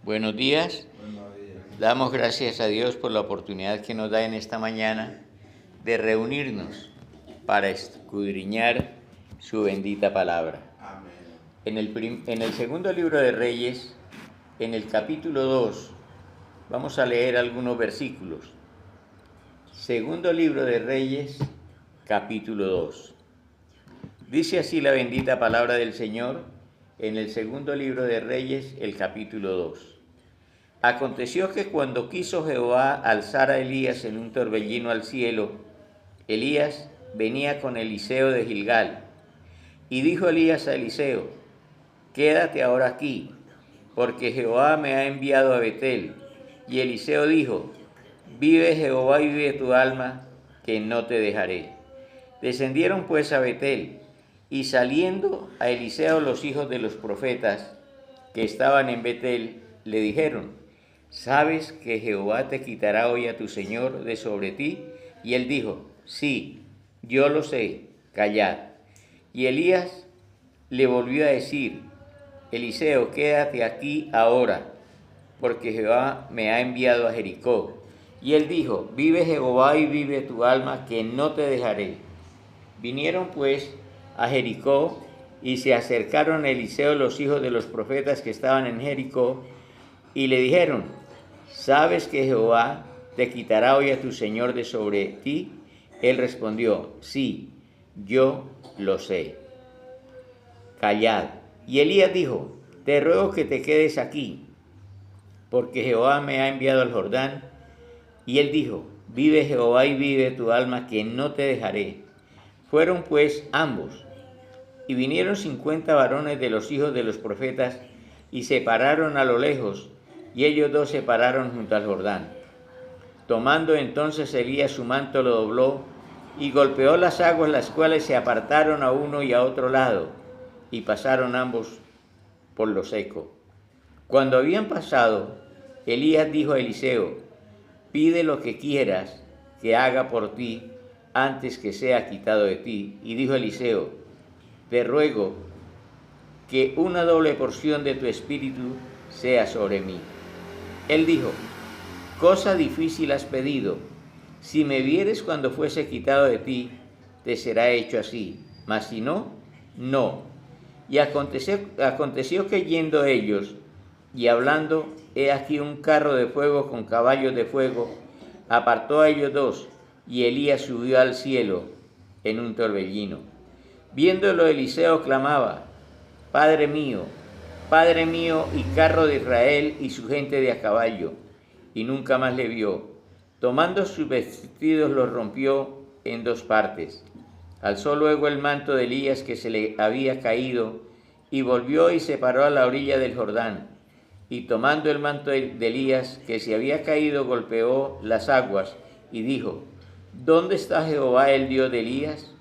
Buenos días. Buenos días. Damos gracias a Dios por la oportunidad que nos da en esta mañana de reunirnos para escudriñar su bendita palabra. Amén. En el segundo libro de Reyes, en el capítulo 2, vamos a leer algunos versículos. Segundo libro de Reyes, capítulo 2. Dice así la bendita palabra del Señor en el segundo libro de Reyes, el capítulo 2. Aconteció que cuando quiso Jehová alzar a Elías en un torbellino al cielo, Elías venía con Eliseo de Gilgal. Y dijo Elías a Eliseo: quédate ahora aquí, porque Jehová me ha enviado a Betel. Y Eliseo dijo: vive Jehová y vive tu alma, que no te dejaré. Descendieron pues a Betel, y saliendo a Eliseo los hijos de los profetas que estaban en Betel, le dijeron: ¿sabes que Jehová te quitará hoy a tu señor de sobre ti? Y él dijo: sí, yo lo sé, callad. Y Elías le volvió a decir: Eliseo, quédate aquí ahora, porque Jehová me ha enviado a Jericó. Y él dijo: vive Jehová y vive tu alma, que no te dejaré. Vinieron pues a Jericó, y se acercaron a Eliseo los hijos de los profetas que estaban en Jericó, y le dijeron: ¿sabes que Jehová te quitará hoy a tu señor de sobre ti? Él respondió: sí, yo lo sé, callad. Y Elías dijo: te ruego que te quedes aquí, porque Jehová me ha enviado al Jordán. Y él dijo: vive Jehová y vive tu alma, que no te dejaré. Fueron pues ambos, y vinieron 50 varones de los hijos de los profetas, y se pararon a lo lejos, y ellos dos se pararon junto al Jordán. Tomando entonces Elías su manto, lo dobló, y golpeó las aguas, las cuales se apartaron a uno y a otro lado, y pasaron ambos por lo seco. Cuando habían pasado, Elías dijo a Eliseo: pide lo que quieras que haga por ti antes que sea quitado de ti. Y dijo Eliseo: te ruego que una doble porción de tu espíritu sea sobre mí. Él dijo: cosa difícil has pedido. Si me vieres cuando fuese quitado de ti, te será hecho así. Mas si no, no. Y aconteció que yendo ellos y hablando, he aquí un carro de fuego con caballos de fuego, apartó a ellos dos, y Elías subió al cielo en un torbellino. Viéndolo, Eliseo clamaba: Padre mío, y carro de Israel y su gente de a caballo. Y nunca más le vio. Tomando sus vestidos, los rompió en dos partes. Alzó luego el manto de Elías que se le había caído, y volvió y se paró a la orilla del Jordán. Y tomando el manto de Elías que se había caído, golpeó las aguas, y dijo: ¿dónde está Jehová, el Dios de Elías?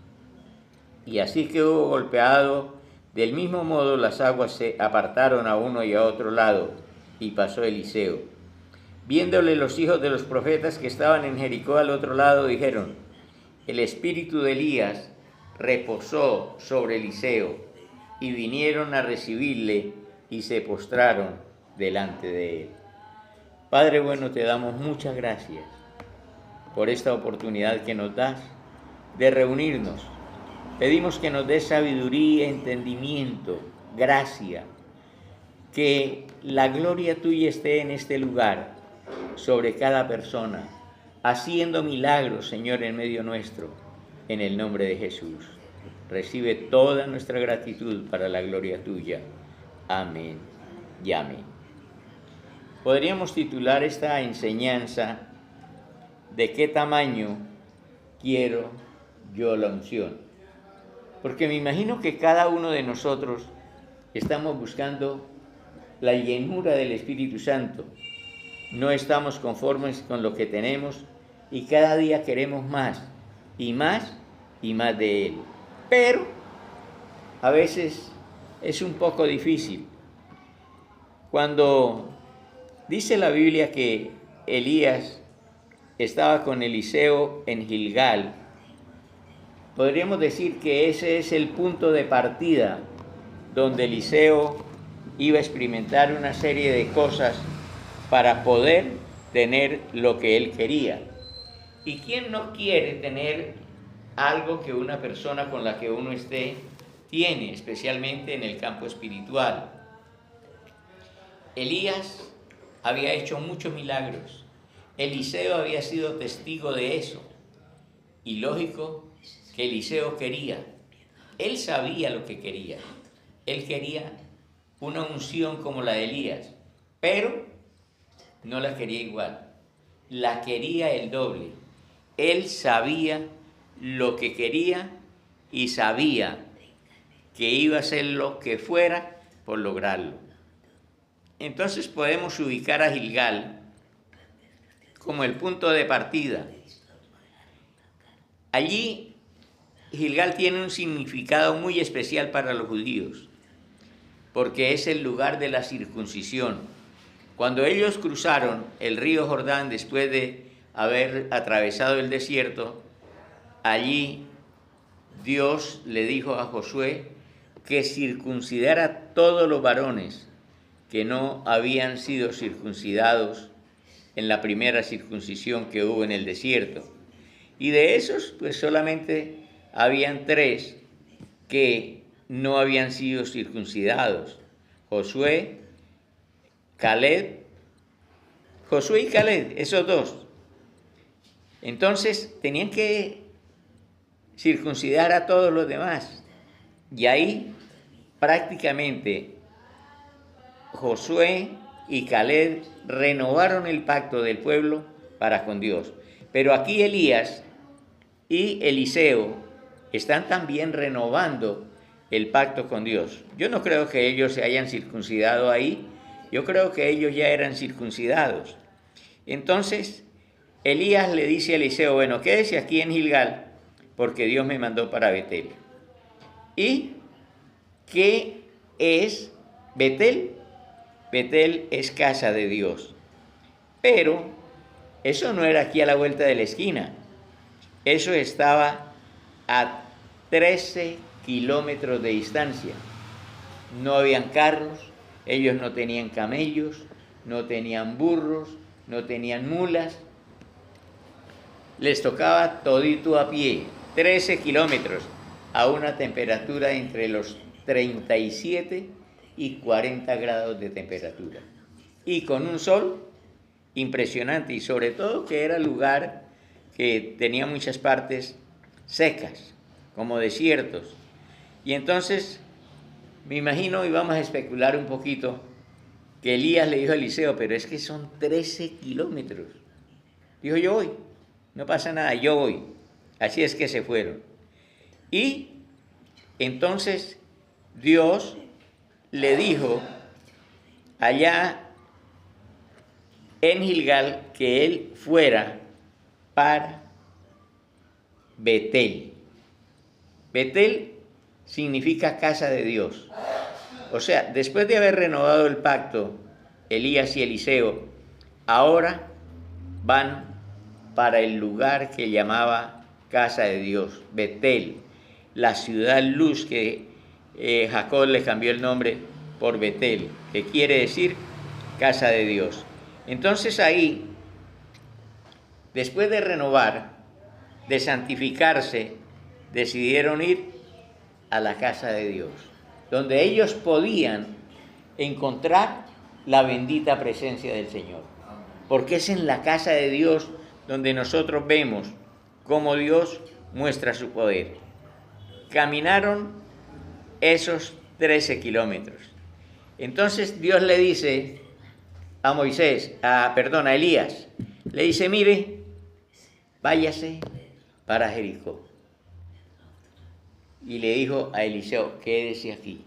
Y así que hubo golpeado, del mismo modo las aguas se apartaron a uno y a otro lado, y pasó Eliseo. Viéndole los hijos de los profetas que estaban en Jericó al otro lado, dijeron: el espíritu de Elías reposó sobre Eliseo. Y vinieron a recibirle y se postraron delante de él. Padre bueno, te damos muchas gracias por esta oportunidad que nos das de reunirnos. Pedimos que nos des sabiduría, entendimiento, gracia, que la gloria tuya esté en este lugar, sobre cada persona, haciendo milagros, Señor, en medio nuestro, en el nombre de Jesús. Recibe toda nuestra gratitud para la gloria tuya. Amén y amén. Podríamos titular esta enseñanza: ¿de qué tamaño quiero yo la unción? Porque me imagino que cada uno de nosotros estamos buscando la llenura del Espíritu Santo. No estamos conformes con lo que tenemos, y cada día queremos más y más y más de Él. Pero a veces es un poco difícil. Cuando dice la Biblia que Elías estaba con Eliseo en Gilgal, podríamos decir que ese es el punto de partida donde Eliseo iba a experimentar una serie de cosas para poder tener lo que él quería. ¿Y quién no quiere tener algo que una persona con la que uno esté tiene, especialmente en el campo espiritual? Elías había hecho muchos milagros. Eliseo había sido testigo de eso. Y lógico que Eliseo quería. Él sabía lo que quería. Él quería una unción como la de Elías, pero no la quería igual. La quería el doble. Él sabía lo que quería y sabía que iba a hacer lo que fuera por lograrlo. Entonces podemos ubicar a Gilgal como el punto de partida. Allí Gilgal tiene un significado muy especial para los judíos, porque es el lugar de la circuncisión. Cuando ellos cruzaron el río Jordán después de haber atravesado el desierto, allí Dios le dijo a Josué que circuncidara a todos los varones que no habían sido circuncidados en la primera circuncisión que hubo en el desierto. Y de esos, pues solamente habían 3 que no habían sido circuncidados: Josué y Caleb, esos 2. Entonces tenían que circuncidar a todos los demás. Y ahí prácticamente Josué y Caleb renovaron el pacto del pueblo para con Dios. Pero aquí Elías y Eliseo están también renovando el pacto con Dios. Yo no creo que ellos se hayan circuncidado ahí, yo creo que ellos ya eran circuncidados. Entonces Elías le dice a Eliseo: bueno, quédese aquí en Gilgal, porque Dios me mandó para Betel. ¿Y qué es Betel? Betel es casa de Dios. Pero eso no era aquí a la vuelta de la esquina. Eso estaba a 13 kilómetros de distancia. No habían carros, ellos no tenían camellos, no tenían burros, no tenían mulas. Les tocaba todito a pie, 13 kilómetros, a una temperatura entre los 37 y 40 grados de temperatura. Y con un sol impresionante, y sobre todo que era lugar que tenía muchas partes secas, como desiertos. Y entonces me imagino, y vamos a especular un poquito, que Elías le dijo a Eliseo: pero es que son 13 kilómetros. Dijo: yo voy, no pasa nada, yo voy. Así es que se fueron. Y entonces Dios le dijo allá en Gilgal que él fuera para Betel. Betel significa casa de Dios. O sea, después de haber renovado el pacto, Elías y Eliseo ahora van para el lugar que llamaba casa de Dios, Betel, la ciudad luz que Jacob le cambió el nombre por Betel, que quiere decir casa de Dios. Entonces ahí, después de renovar, de santificarse, decidieron ir a la casa de Dios, donde ellos podían encontrar la bendita presencia del Señor. Porque es en la casa de Dios donde nosotros vemos cómo Dios muestra su poder. Caminaron esos 13 kilómetros. Entonces Dios le dice a a Elías, le dice: mire, váyase para Jericó. Y le dijo a Eliseo: quédese aquí.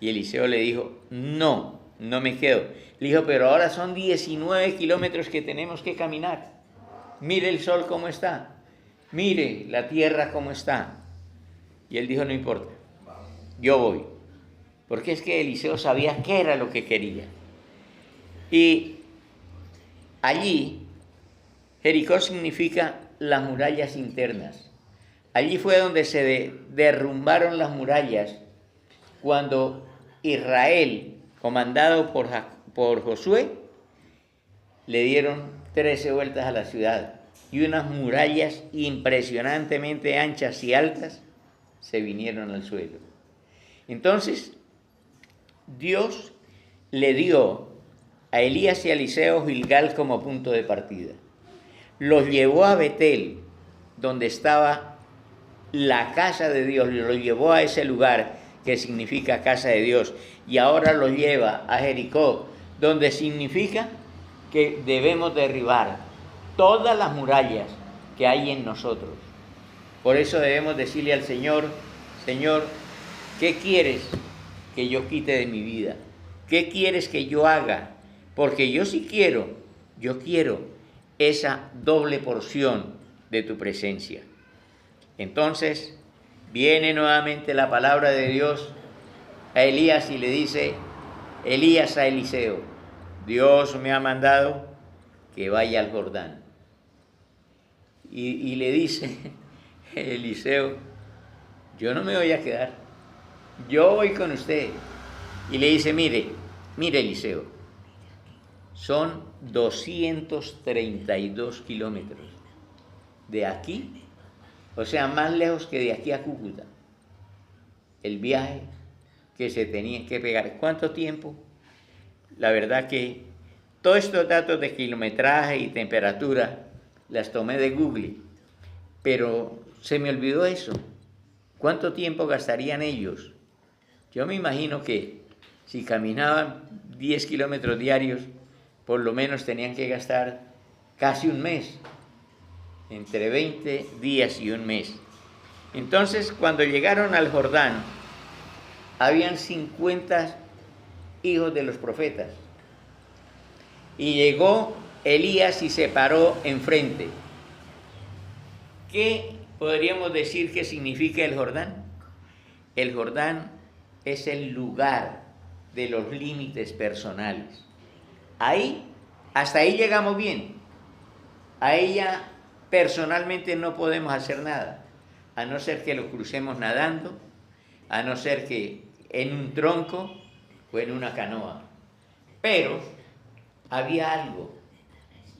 Y Eliseo le dijo: no me quedo. Le dijo: pero ahora son 19 kilómetros que tenemos que caminar. Mire el sol cómo está, mire la tierra cómo está. Y él dijo: no importa, yo voy. Porque es que Eliseo sabía qué era lo que quería. Y allí, Jericó significa las murallas internas. Allí fue donde se derrumbaron las murallas cuando Israel comandado por Josué, le dieron 13 vueltas a la ciudad y unas murallas impresionantemente anchas y altas se vinieron al suelo. Entonces, Dios le dio a Elías y a Eliseo Gilgal como punto de partida. Los llevó a Betel, donde estaba la casa de Dios, los llevó a ese lugar que significa casa de Dios, y ahora los lleva a Jericó, donde significa que debemos derribar todas las murallas que hay en nosotros. Por eso debemos decirle al Señor: Señor, ¿qué quieres que yo quite de mi vida? ¿Qué quieres que yo haga? Porque yo quiero esa doble porción de tu presencia. Entonces viene nuevamente la palabra de Dios a Elías y le dice Elías a Eliseo: Dios me ha mandado que vaya al Jordán. Y le dice Eliseo: yo no me voy a quedar, yo voy con usted. Y le dice: mire Eliseo, son 232 kilómetros de aquí, o sea, más lejos que de aquí a Cúcuta, el viaje que se tenía que pegar. ¿Cuánto tiempo? La verdad que todos estos datos de kilometraje y temperatura las tomé de Google, pero se me olvidó eso. ¿Cuánto tiempo gastarían ellos? Yo me imagino que si caminaban 10 kilómetros diarios, por lo menos tenían que gastar casi un mes, entre 20 días y un mes. Entonces, cuando llegaron al Jordán, habían 50 hijos de los profetas. Y llegó Elías y se paró enfrente. ¿Qué podríamos decir que significa el Jordán? El Jordán es el lugar de los límites personales. Hasta ahí llegamos bien. A ella personalmente no podemos hacer nada, a no ser que lo crucemos nadando, a no ser que en un tronco o en una canoa. Pero había algo,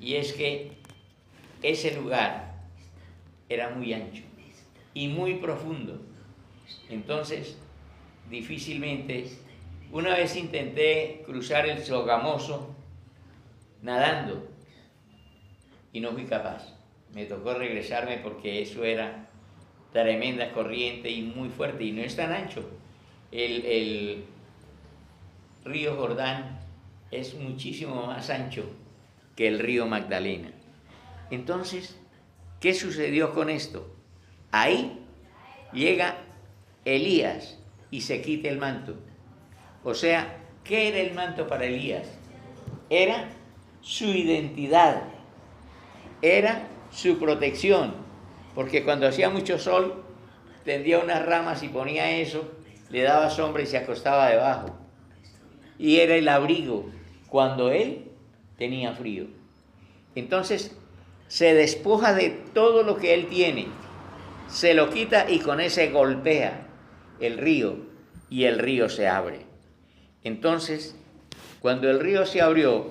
y es que ese lugar era muy ancho y muy profundo. Entonces, difícilmente, una vez intenté cruzar el Sogamoso nadando y no fui capaz. Me tocó regresarme porque eso era tremenda corriente y muy fuerte, y no es tan ancho. El río Jordán es muchísimo más ancho que el río Magdalena. Entonces, ¿qué sucedió con esto? Ahí llega Elías y se quita el manto. O sea, ¿qué era el manto para Elías? Era su identidad, era su protección, porque cuando hacía mucho sol, tendía unas ramas y ponía eso, le daba sombra y se acostaba debajo. Y era el abrigo cuando él tenía frío. Entonces, se despoja de todo lo que él tiene, se lo quita y con ese golpea el río y el río se abre. Entonces, cuando el río se abrió,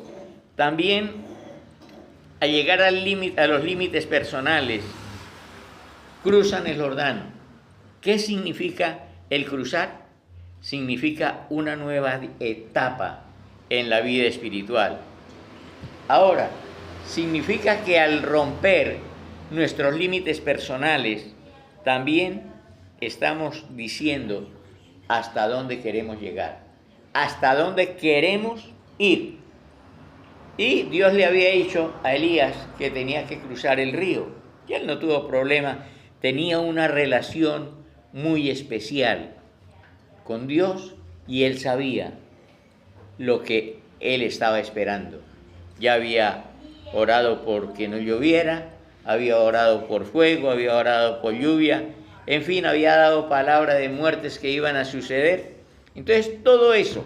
también al llegar a los límites personales, cruzan el Jordán. ¿Qué significa el cruzar? Significa una nueva etapa en la vida espiritual. Ahora, significa que al romper nuestros límites personales, también estamos diciendo hasta dónde queremos llegar, hasta dónde queremos ir. Y Dios le había dicho a Elías que tenía que cruzar el río, y él no tuvo problema, tenía una relación muy especial con Dios y él sabía lo que él estaba esperando. Ya había orado por que no lloviera, había orado por fuego, había orado por lluvia, en fin, había dado palabra de muertes que iban a suceder. Entonces todo eso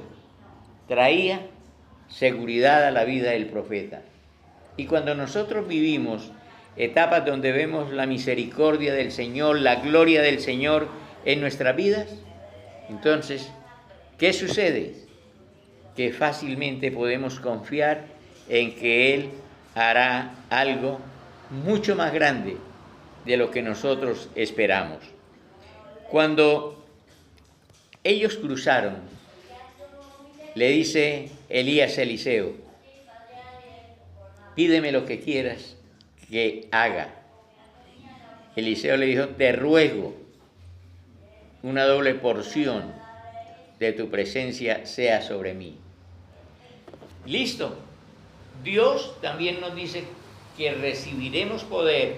traía seguridad a la vida del profeta. Y cuando nosotros vivimos etapas donde vemos la misericordia del Señor, la gloria del Señor en nuestras vidas, entonces, ¿qué sucede? que fácilmente podemos confiar en que Él hará algo mucho más grande de lo que nosotros esperamos. Cuando ellos cruzaron, le dice Elías a Eliseo: pídeme lo que quieras que haga. Eliseo le dijo: te ruego una doble porción de tu presencia sea sobre mí. Listo. Dios también nos dice que recibiremos poder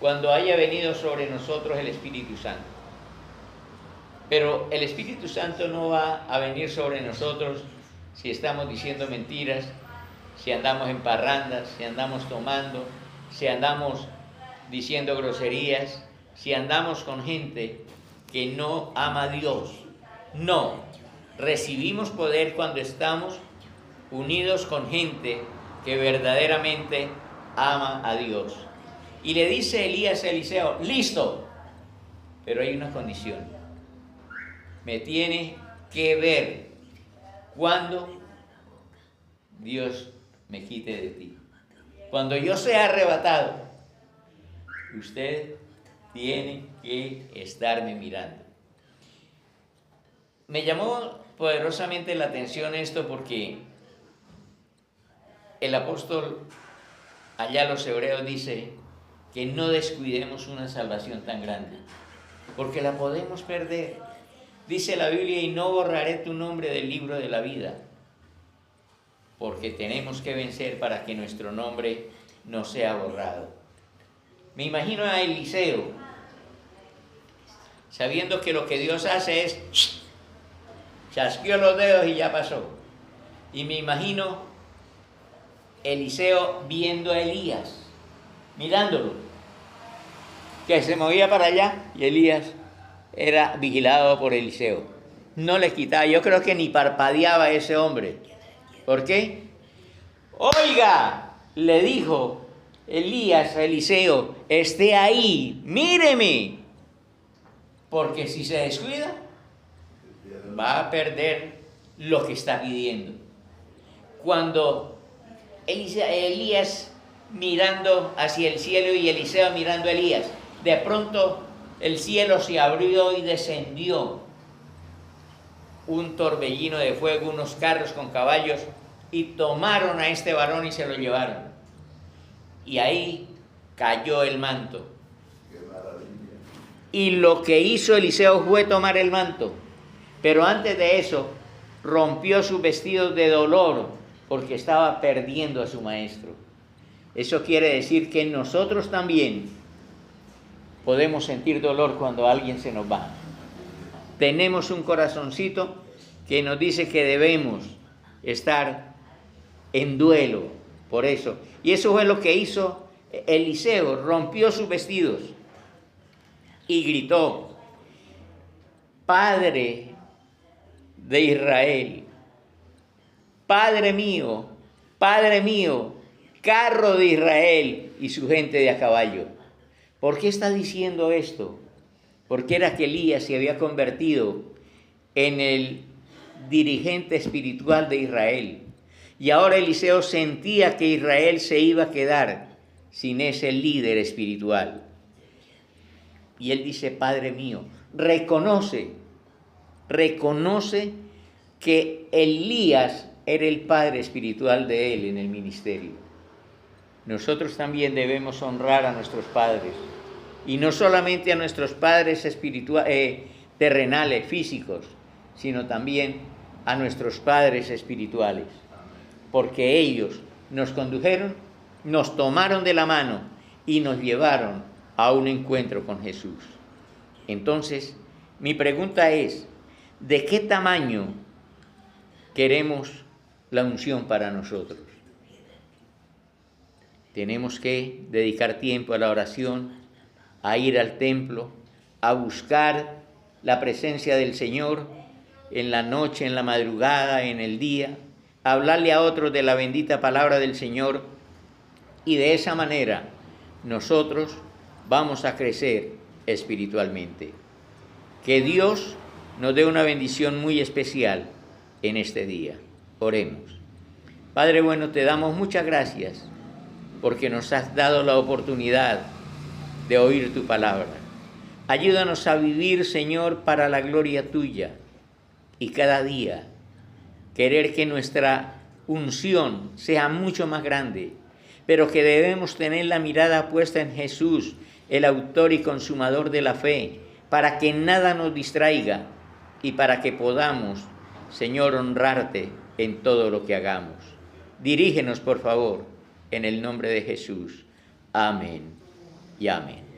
cuando haya venido sobre nosotros el Espíritu Santo. Pero el Espíritu Santo no va a venir sobre nosotros si estamos diciendo mentiras, si andamos en parrandas, si andamos tomando, si andamos diciendo groserías, si andamos con gente que no ama a Dios. No, recibimos poder cuando estamos unidos con gente que verdaderamente ama a Dios. Y le dice Elías a Eliseo: listo, pero hay una condición. Me tiene que ver cuando Dios me quite de ti. Cuando yo sea arrebatado, usted tiene que estarme mirando. Me llamó poderosamente la atención esto porque el apóstol allá a los hebreos dice que no descuidemos una salvación tan grande, porque la podemos perder. Dice la Biblia: y no borraré tu nombre del libro de la vida, porque tenemos que vencer para que nuestro nombre no sea borrado. Me imagino a Eliseo sabiendo que lo que Dios hace es chasqueó los dedos y ya pasó. Y me imagino Eliseo viendo a Elías, mirándolo, que se movía para allá, y Elías era vigilado por Eliseo. No le quitaba, yo creo que ni parpadeaba ese hombre. ¿Por qué? Oiga, le dijo Elías a Eliseo: esté ahí, míreme, porque si se descuida, va a perder lo que está pidiendo. Cuando Elías mirando hacia el cielo y Eliseo mirando a Elías, de pronto el cielo se abrió y descendió un torbellino de fuego, unos carros con caballos, y tomaron a este varón y se lo llevaron. Y ahí cayó el manto. ¡Qué maravilla! Y lo que hizo Eliseo fue tomar el manto, pero antes de eso rompió sus vestidos de dolor porque estaba perdiendo a su maestro. Eso quiere decir que nosotros también podemos sentir dolor cuando alguien se nos va. Tenemos un corazoncito que nos dice que debemos estar en duelo por eso. Y eso fue lo que hizo Eliseo: rompió sus vestidos y gritó: Padre de Israel, Padre mío, carro de Israel y su gente de a caballo. ¿Por qué está diciendo esto? Porque era que Elías se había convertido en el dirigente espiritual de Israel. Y ahora Eliseo sentía que Israel se iba a quedar sin ese líder espiritual. Y él dice: Padre mío, reconoce que Elías era el padre espiritual de él en el ministerio. Nosotros también debemos honrar a nuestros padres, y no solamente a nuestros padres terrenales, físicos, sino también a nuestros padres espirituales, porque ellos nos condujeron, nos tomaron de la mano y nos llevaron a un encuentro con Jesús. Entonces, mi pregunta es: ¿de qué tamaño queremos la unción para nosotros? Tenemos que dedicar tiempo a la oración, a ir al templo, a buscar la presencia del Señor en la noche, en la madrugada, en el día, a hablarle a otros de la bendita palabra del Señor, y de esa manera nosotros vamos a crecer espiritualmente. Que Dios nos dé una bendición muy especial en este día. Oremos. Padre bueno, te damos muchas gracias porque nos has dado la oportunidad de oír tu palabra. Ayúdanos a vivir, Señor, para la gloria tuya y cada día querer que nuestra unción sea mucho más grande, pero que debemos tener la mirada puesta en Jesús, el autor y consumador de la fe, para que nada nos distraiga y para que podamos, Señor, honrarte en todo lo que hagamos. Dirígenos, por favor, en el nombre de Jesús. Amén y amén.